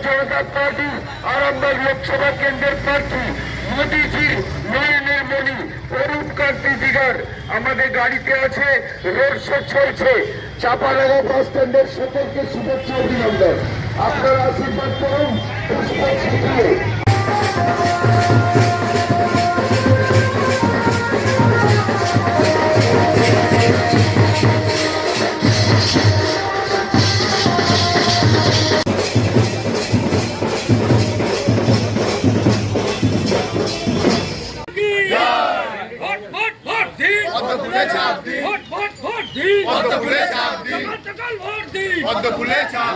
জনতা party Arambagh Lok Sabha কেন্দ্রের প্রার্থী মোদীজির নয়নের মণি অরূপ কান্তি দিগার আমাদের গাড়িতে আছে, রোড শো চলছে। চাপাডাঙ্গা বাস স্ট্যান্ডের সকলকে শুভেচ্ছা অভিনন্দন। আপনারা আশীর্বাদ করুন পুষ্পাঞ্জলি দিয়ে। পদ্ম ফুলে চাপ